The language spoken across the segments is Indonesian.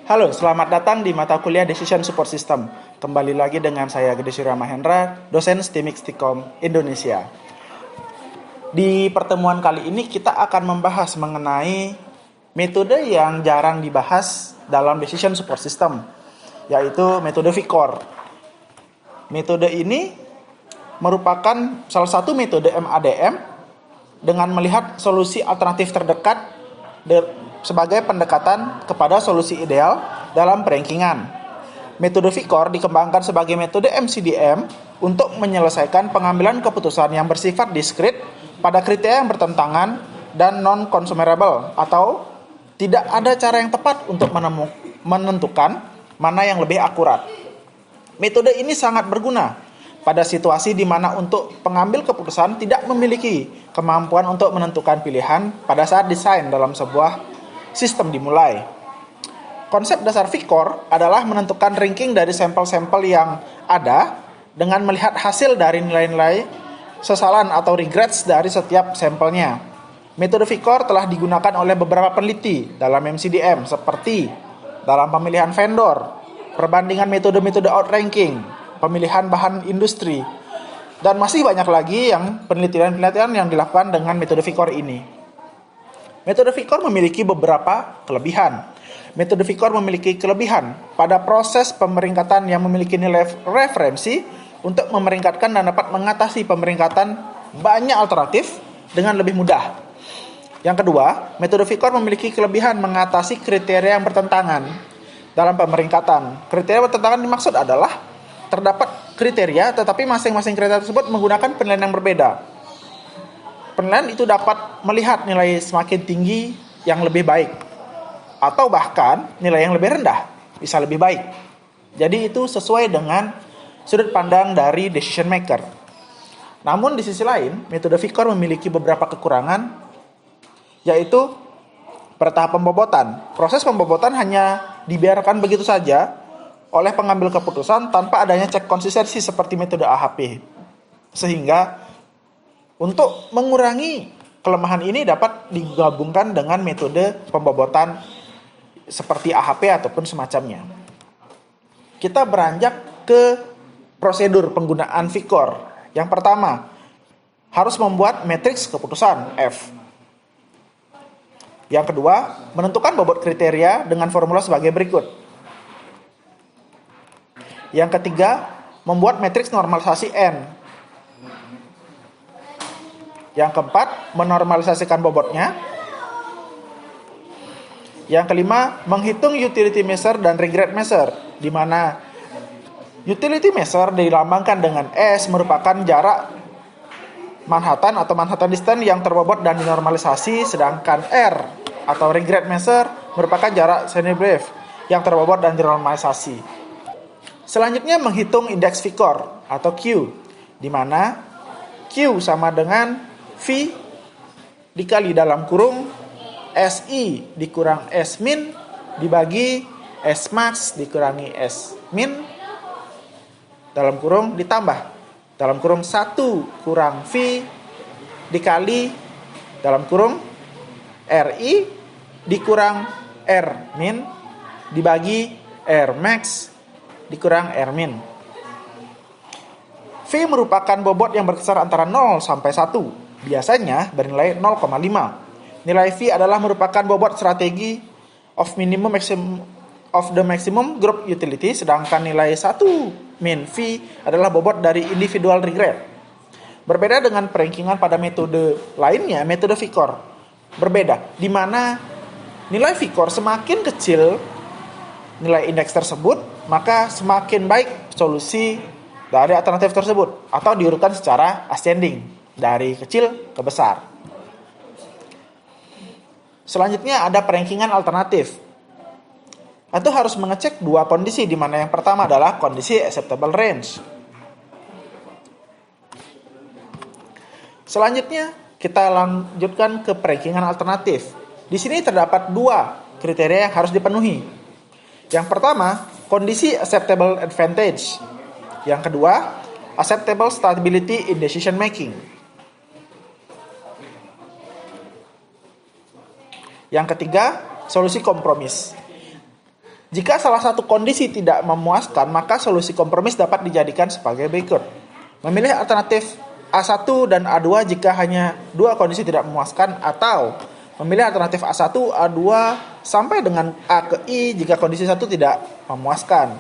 Halo, selamat datang di mata kuliah Decision Support System. Kembali lagi dengan saya Gede Surya Mahendra, dosen STIMIK Stikom Indonesia. Di pertemuan kali ini kita akan membahas mengenai metode yang jarang dibahas dalam Decision Support System, yaitu metode VICOR. Metode ini merupakan salah satu metode MADM dengan melihat solusi alternatif terdekat sebagai pendekatan kepada solusi ideal dalam perankingan. Metode VICOR dikembangkan sebagai metode MCDM untuk menyelesaikan pengambilan keputusan yang bersifat diskrit pada kriteria yang bertentangan dan non-consumable, atau tidak ada cara yang tepat untuk menentukan mana yang lebih akurat. Metode ini sangat berguna pada situasi di mana untuk pengambil keputusan tidak memiliki kemampuan untuk menentukan pilihan pada saat desain dalam sebuah sistem dimulai. Konsep dasar VICOR adalah menentukan ranking dari sampel-sampel yang ada dengan melihat hasil dari nilai-nilai sesalan atau regrets dari setiap sampelnya. Metode VICOR telah digunakan oleh beberapa peneliti dalam MCDM seperti dalam pemilihan vendor, perbandingan metode-metode outranking, pemilihan bahan industri, dan masih banyak lagi yang penelitian-penelitian yang dilakukan dengan metode VICOR ini. Metode VICOR memiliki beberapa kelebihan. Metode VICOR memiliki kelebihan pada proses pemeringkatan yang memiliki nilai referensi untuk memeringkatkan dan dapat mengatasi pemeringkatan banyak alternatif dengan lebih mudah. Yang kedua, metode VICOR memiliki kelebihan mengatasi kriteria yang bertentangan dalam pemeringkatan. Kriteria bertentangan dimaksud adalah terdapat kriteria tetapi masing-masing kriteria tersebut menggunakan penilaian yang berbeda. Penilaian itu dapat melihat nilai semakin tinggi yang lebih baik, atau bahkan nilai yang lebih rendah bisa lebih baik. Jadi itu sesuai dengan sudut pandang dari decision maker. Namun di sisi lain, metode VICOR memiliki beberapa kekurangan, yaitu pada tahap pembobotan. Proses pembobotan hanya dibiarkan begitu saja oleh pengambil keputusan tanpa adanya cek konsistensi seperti metode AHP. Sehingga untuk mengurangi kelemahan ini dapat digabungkan dengan metode pembobotan seperti AHP ataupun semacamnya. Kita beranjak ke prosedur penggunaan VICOR. Yang pertama, harus membuat matriks keputusan F. Yang kedua, menentukan bobot kriteria dengan formula sebagai berikut. Yang ketiga, membuat matriks normalisasi N. Yang keempat, menormalisasikan bobotnya. Yang kelima, menghitung utility measure dan regret measure, di mana utility measure dilambangkan dengan S merupakan jarak Manhattan atau Manhattan distance yang terbobot dan dinormalisasi, sedangkan R atau regret measure merupakan jarak Sunny-Brave yang terbobot dan dinormalisasi. Selanjutnya menghitung indeks VICOR atau Q, di mana Q sama dengan V dikali dalam kurung SI dikurang S min dibagi S max dikurangi S min dalam kurung ditambah dalam kurung 1 kurang V dikali dalam kurung RI dikurang R min dibagi R max dikurang R min. V merupakan bobot yang berkisar antara 0 sampai 1, biasanya bernilai 0,5. Nilai V adalah merupakan bobot strategi of the maximum group utility, sedangkan nilai 1 min V adalah bobot dari individual regret. Berbeda dengan perankingan pada metode lainnya, metode VICOR berbeda, di mana nilai VICOR semakin kecil nilai indeks tersebut, maka semakin baik solusi dari alternatif tersebut, atau diurutkan secara ascending dari kecil ke besar. Selanjutnya ada perankingan alternatif. Itu harus mengecek dua kondisi, di mana yang pertama adalah kondisi acceptable range. Selanjutnya kita lanjutkan ke perankingan alternatif. Di sini terdapat dua kriteria yang harus dipenuhi. Yang pertama, kondisi acceptable advantage. Yang kedua, acceptable stability in decision making. Yang ketiga, solusi kompromis. Jika salah satu kondisi tidak memuaskan, maka solusi kompromis dapat dijadikan sebagai berikut. Memilih alternatif A1 dan A2 jika hanya dua kondisi tidak memuaskan, atau memilih alternatif A1, A2 sampai dengan A ke I jika kondisi satu tidak memuaskan.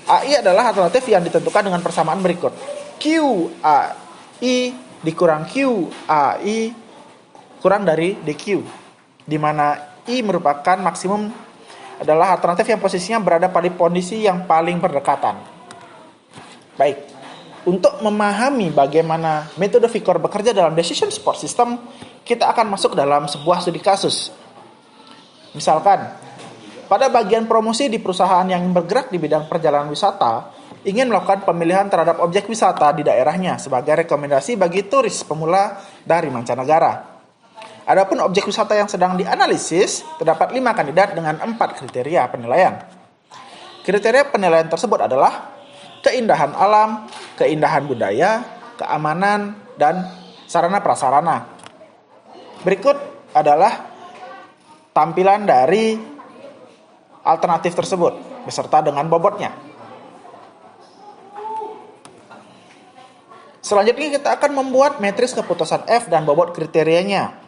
AI adalah alternatif yang ditentukan dengan persamaan berikut. QAI dikurang QAI kurang dari DQ, di mana I merupakan maksimum adalah alternatif yang posisinya berada pada kondisi yang paling berdekatan. Baik, untuk memahami bagaimana metode Vicor bekerja dalam decision support system, kita akan masuk dalam sebuah studi kasus. Misalkan, pada bagian promosi di perusahaan yang bergerak di bidang perjalanan wisata, ingin melakukan pemilihan terhadap objek wisata di daerahnya sebagai rekomendasi bagi turis pemula dari mancanegara. Adapun objek wisata yang sedang dianalisis, terdapat 5 kandidat dengan 4 kriteria penilaian. Kriteria penilaian tersebut adalah keindahan alam, keindahan budaya, keamanan, dan sarana prasarana. Berikut adalah tampilan dari alternatif tersebut beserta dengan bobotnya. Selanjutnya kita akan membuat matriks keputusan F dan bobot kriterianya,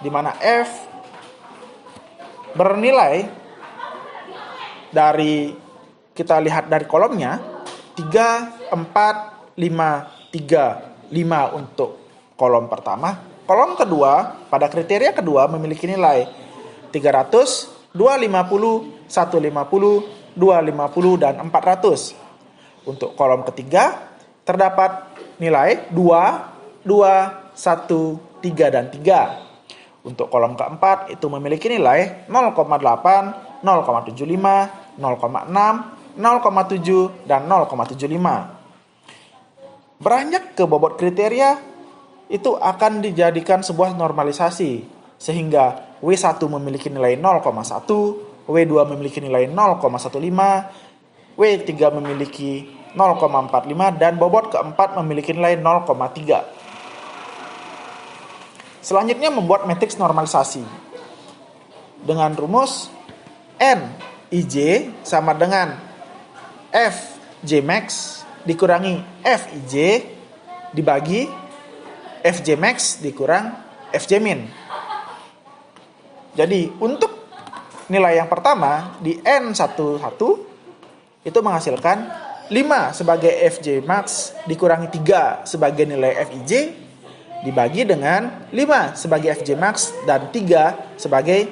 di mana F bernilai dari, kita lihat dari kolomnya, 3, 4, 5, 3, 5 untuk kolom pertama. Kolom kedua pada kriteria kedua memiliki nilai 300, 250, 150, 250, dan 400. Untuk kolom ketiga terdapat nilai 2, 2, 1, 3, dan 3. Untuk kolom keempat itu memiliki nilai 0,8, 0,75, 0,6, 0,7, dan 0,75. Beranjak ke bobot kriteria, itu akan dijadikan sebuah normalisasi, sehingga W1 memiliki nilai 0,1, W2 memiliki nilai 0,15, W3 memiliki 0,45, dan bobot keempat memiliki nilai 0,3. Selanjutnya membuat matriks normalisasi dengan rumus NIJ sama dengan FJ max dikurangi FIJ dibagi FJ max dikurang FJ min. Jadi untuk nilai yang pertama di N11 itu menghasilkan 5 sebagai FJ max dikurangi 3 sebagai nilai FIJ dibagi dengan 5 sebagai FJ max dan 3 sebagai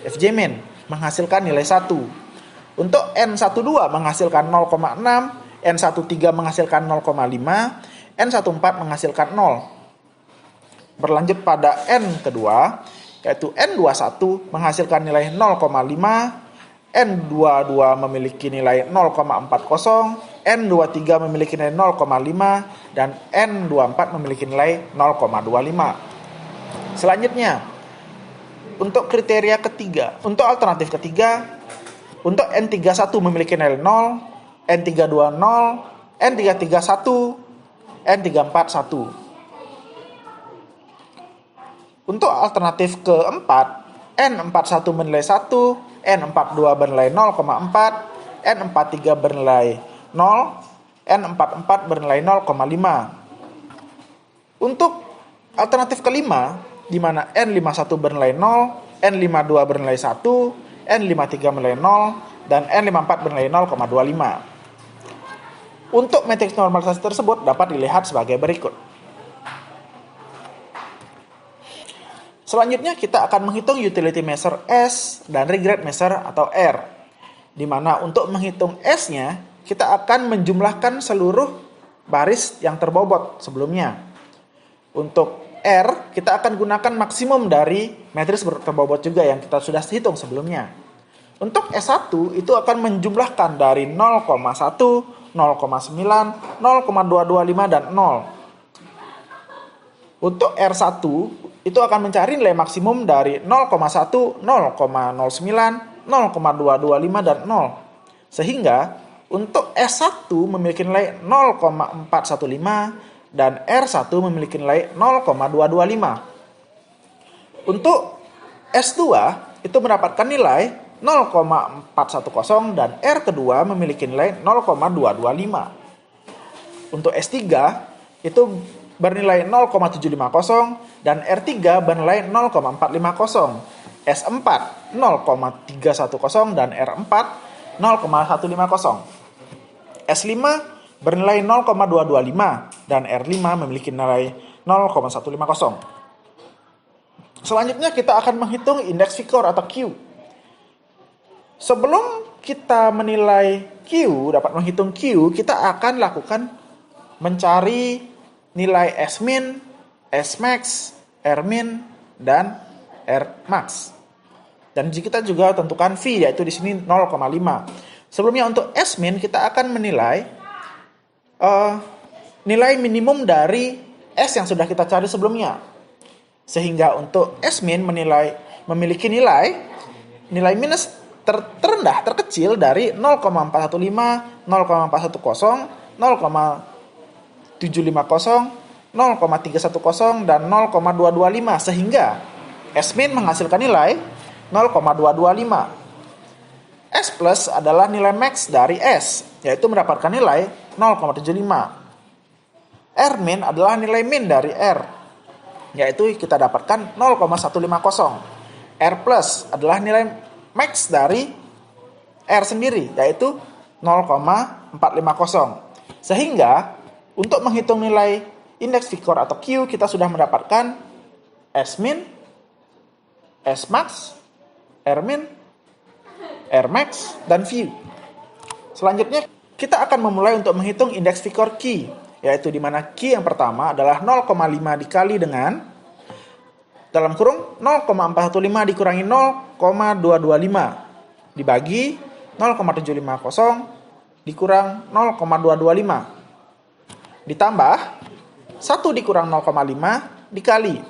FJ min, menghasilkan nilai 1. Untuk N12 menghasilkan 0,6, N13 menghasilkan 0,5, N14 menghasilkan 0. Berlanjut pada N kedua, yaitu N21 menghasilkan nilai 0,5, N22 memiliki nilai 0,40, N23 memiliki nilai 0,5, dan N24 memiliki nilai 0,25. Selanjutnya, untuk kriteria ketiga, untuk alternatif ketiga, untuk N31 memiliki nilai 0, N32 0, N33 1, N34 1. Untuk alternatif keempat, N41 bernilai 1, N42 bernilai 0,4, N43 bernilai 0, N44 bernilai 0,5. Untuk alternatif kelima, di mana N51 bernilai 0, N52 bernilai 1, N53 bernilai 0, dan N54 bernilai 0,25. Untuk matriks normalisasi tersebut dapat dilihat sebagai berikut. Selanjutnya kita akan menghitung utility measure S dan regret measure atau R. Di mana untuk menghitung S-nya, kita akan menjumlahkan seluruh baris yang terbobot sebelumnya. Untuk R, kita akan gunakan maksimum dari matriks terbobot juga yang kita sudah hitung sebelumnya. Untuk S1, itu akan menjumlahkan dari 0,1, 0,9, 0,225, dan 0. Untuk R1, itu akan mencari nilai maksimum dari 0,1, 0,09, 0,225, dan 0. Sehingga untuk S1 memiliki nilai 0,415 dan R1 memiliki nilai 0,225. Untuk S2 itu mendapatkan nilai 0,410 dan R kedua memiliki nilai 0,225. Untuk S3 itu bernilai 0,750 dan R3 bernilai 0,450. S4 0,310 dan R4 0,150. S5 bernilai 0,225 dan R5 memiliki nilai 0,150. Selanjutnya kita akan menghitung indeks Vikor atau Q. Sebelum kita menilai Q, dapat menghitung Q, kita akan lakukan mencari nilai S-min, S-max, R-min, dan R-max. Dan kita juga tentukan V, yaitu di sini 0,5. Sebelumnya untuk S-min kita akan menilai nilai minimum dari S yang sudah kita cari sebelumnya. Sehingga untuk S-min memiliki nilai minus terendah, terkecil dari 0,415, 0,410, 0,750, 0,310, dan 0,225. Sehingga S-min menghasilkan nilai 0,225. S plus adalah nilai max dari S, yaitu mendapatkan nilai 0,75. R-min adalah nilai min dari R, yaitu kita dapatkan 0,150. R plus adalah nilai max dari R sendiri, yaitu 0,450. Sehingga untuk menghitung nilai indeks Vikor atau Q, kita sudah mendapatkan S-min, S-max, R-min, R-max, dan V. Selanjutnya kita akan memulai untuk menghitung indeks Vikor Q, yaitu di mana Q yang pertama adalah 0,5 dikali dengan dalam kurung 0,415 dikurangi 0,225 dibagi 0,750 dikurang 0,225 ditambah 1 dikurang 0,5 dikali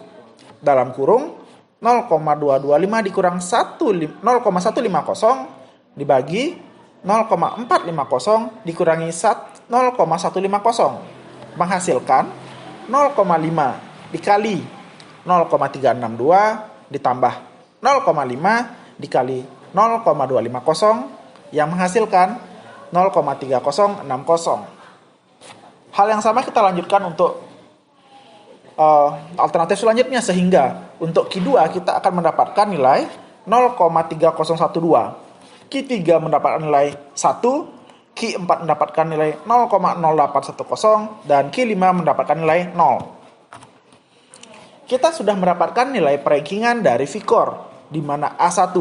dalam kurung 0,225 dikurang 0,150 dibagi 0,450 dikurangi 0,150 menghasilkan 0,5 dikali 0,362 ditambah 0,5 dikali 0,250 yang menghasilkan 0,3060. Hal yang sama kita lanjutkan untuk alternatif selanjutnya, sehingga untuk Q2 kita akan mendapatkan nilai 0,3012. Q3 mendapatkan nilai 1, Q4 mendapatkan nilai 0,0810, dan Q5 mendapatkan nilai 0. Kita sudah mendapatkan nilai perankingan dari Vikor, di mana A1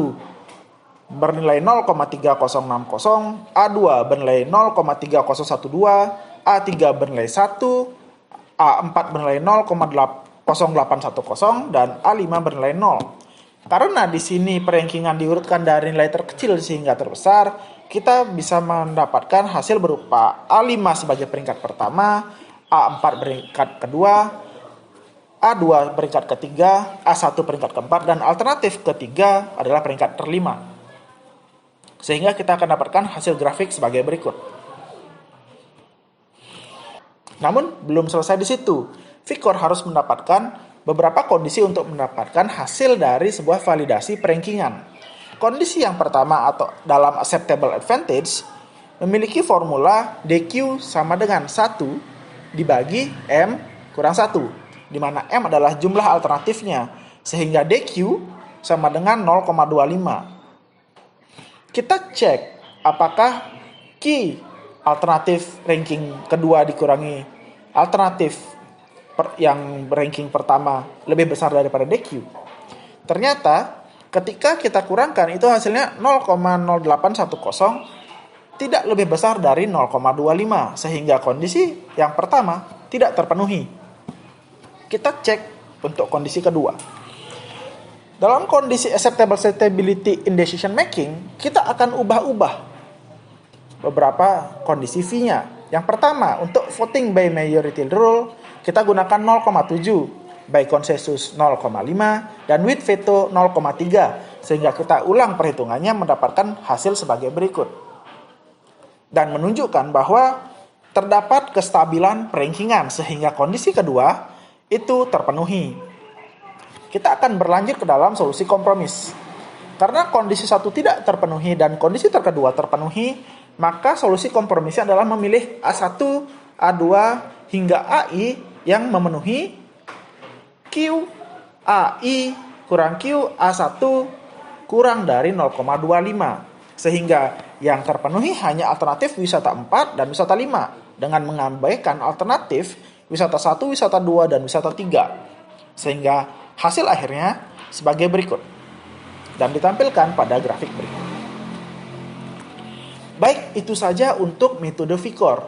bernilai 0,3060, A2 bernilai 0,3012, A3 bernilai 1, A4 bernilai 0,0810, dan A5 bernilai 0. Karena di sini perankingan diurutkan dari nilai terkecil sehingga terbesar, kita bisa mendapatkan hasil berupa A5 sebagai peringkat pertama, A4 peringkat kedua, A2 peringkat ketiga, A1 peringkat keempat, dan alternatif ketiga adalah peringkat kelima. Sehingga kita akan dapatkan hasil grafik sebagai berikut. Namun belum selesai di situ. Vikor harus mendapatkan beberapa kondisi untuk mendapatkan hasil dari sebuah validasi perankingan. Kondisi yang pertama atau dalam acceptable advantage memiliki formula DQ sama dengan 1 dibagi M kurang 1, di mana M adalah jumlah alternatifnya, sehingga DQ sama dengan 0,25. Kita cek apakah Q alternatif ranking kedua dikurangi alternatif yang ranking pertama lebih besar daripada DQ. Ternyata ketika kita kurangkan itu hasilnya 0,0810 tidak lebih besar dari 0,25, sehingga kondisi yang pertama tidak terpenuhi. Kita cek untuk kondisi kedua. Dalam kondisi acceptable stability in decision making, kita akan ubah-ubah beberapa kondisi V-nya. Yang pertama, untuk voting by majority rule, kita gunakan 0,7, by consensus 0,5, dan with veto 0,3, sehingga kita ulang perhitungannya mendapatkan hasil sebagai berikut. Dan menunjukkan bahwa terdapat kestabilan perankingan, sehingga kondisi kedua itu terpenuhi. Kita akan berlanjut ke dalam solusi kompromis. Karena kondisi satu tidak terpenuhi dan kondisi kedua terpenuhi, maka solusi kompromisnya adalah memilih A1, A2, hingga AI yang memenuhi Q, AI kurang Q, A1 kurang dari 0,25. Sehingga yang terpenuhi hanya alternatif wisata 4 dan wisata 5, dengan mengabaikan alternatif wisata 1, wisata 2, dan wisata 3. Sehingga hasil akhirnya sebagai berikut dan ditampilkan pada grafik berikut. Baik, itu saja untuk metode VIKOR.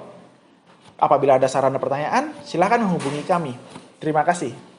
Apabila ada saran dan pertanyaan, silakan menghubungi kami. Terima kasih.